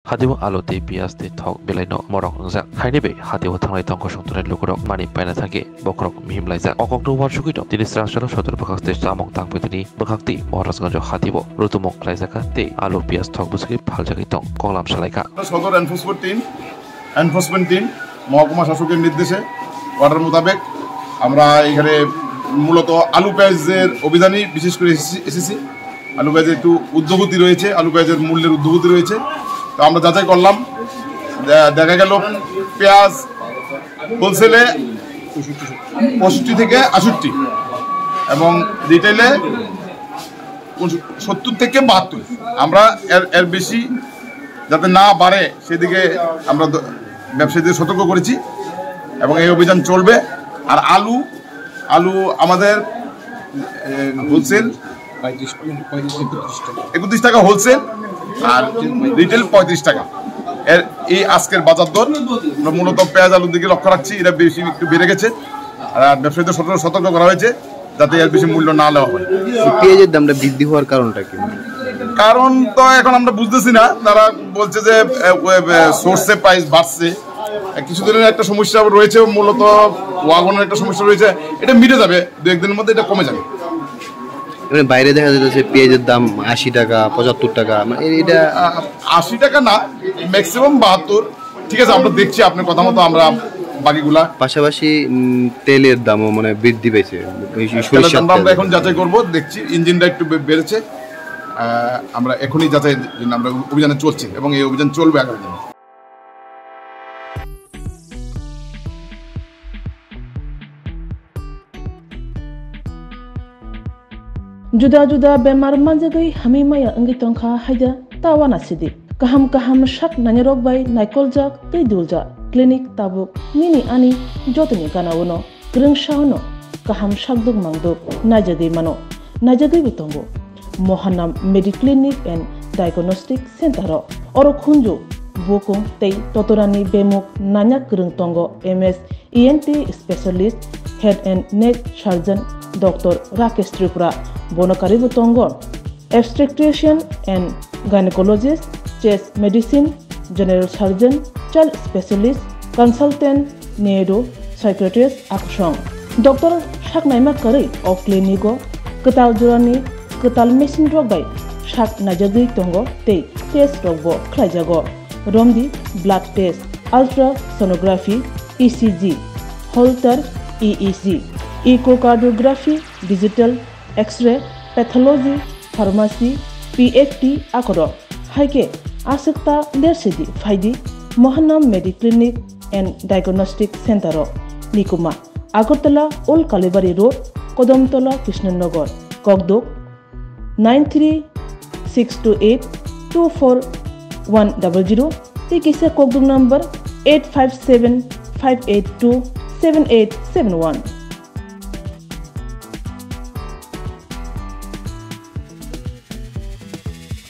hadiwo alo te pias te thok belai no morok ungjak haini be hadiwo thanglai tongko songtonai lukurok mani paina thangke bokrok mihim laijak okok no war sukito tini strasoro sotor bakhak te samong tangpetini bakhakti Maharashganj hadiwo rutumok laijaka te alo pias thok busaki phaljakai tong konglam salaika সদর enforcement team মহকুমা শাসকের নির্দেশে order মোতাবেক আমরা এখানে মূলত আলু পেঁয়াজের অভিযানই বিশেষ করে এসেছি। আলু পেঁয়াজের একটু ঊর্ধ্বগতি রয়েছে, আলু পেঁয়াজের মূল্যের ঊর্ধ্বগতি রয়েছে। তো আমরা যাচাই করলাম, দেখা গেল পেঁয়াজ হোলসেলে 65 থেকে 68 এবং রিটেলে 70 থেকে 72। আমরা এর বেশি যাতে না বাড়ে সেদিকে আমরা ব্যবসায়ীদের সতর্ক করেছি এবং এই অভিযান চলবে। আর আলু আমাদের হোলসেল 31 টাকা হোলসেল আর রিটেল 35 টাকা। এই আজকের বাজার দর আমরা মূলত পেঁয়াজ আলুর দিকে লক্ষ্য রাখছি, এটা বেশি একটু বেড়ে গেছে। আর ব্যবসায়ীদের সতর্ক করা হয়েছে যাতে এর বেশি মূল্য না নেওয়া হয়। পেঁয়াজের দামটা বৃদ্ধি হওয়ার কারণটা কি? কারণ তো এখন আমরা বুঝতেছি না। তারা বলছে যে সোর্সে প্রাইস বাড়ছে, কিছুদিনের একটা সমস্যা রয়েছে, মূলত ওয়াগনের একটা সমস্যা রয়েছে, এটা মিটে যাবে 2-1 দিনের মধ্যে, এটা কমে যাবে। বাইরে দেখা যাচ্ছে পেঁয়াজের দাম 80 টাকা 75 টাকা, মানে এটা 80 টাকা না, ম্যাক্সিমাম 72। ঠিক আছে, আমরা দেখছি আপনার কথা মতো আমরা বাকিগুলা। পাশাপাশি তেলের দামও মানে বৃদ্ধি পেয়েছে। আমরা এখন যাচাই করব, দেখছি ইঞ্জিনটা একটু বেড়েছে। আমরা এখনই যাচাই আমরা অভিযানে চলছি এবং এই অভিযান চলবে আগামী দিনে। Juda bemar manjagai hami maya angi tongkha haida tawana sidi kaham shak nanyarok bai naikolja tei dulja clinic tabuk nini ani jotoni kanawono krungshaono kaham shakduk mangduk najadei bitongo Mohanam Mediclinic and Diagnostic Center oro khunju bokong tei totorani bemuk nanya krung tongo MS ENT specialist head and neck surgeon Dr. Rakesh Tripura Bonokari Butongo, obstetrician and gynecologist, chest medicine, general surgeon, child specialist, consultant, neuro, psychiatrist, akshong. Dr. Shaknaima Kari of Clinico, Ketal Jurani, Ketal Machine Rogai, Shak Najagi Tongo, Te, Test Robo, Klajago, Romdi, blood test, ultrasonography, ECG, Holter, EEG, echocardiography, digital, X-ray, pathology, pharmacy, PFT akoro. Haike asikta dersidi faidi Mohanam Mediclinic and Diagnostic Center Nikuma Agartala Old Kalibari Road, Kodamtola, Krishnanagar, Kogdok 93-628-24100. Tikisa Kogdok number 857-582-7871.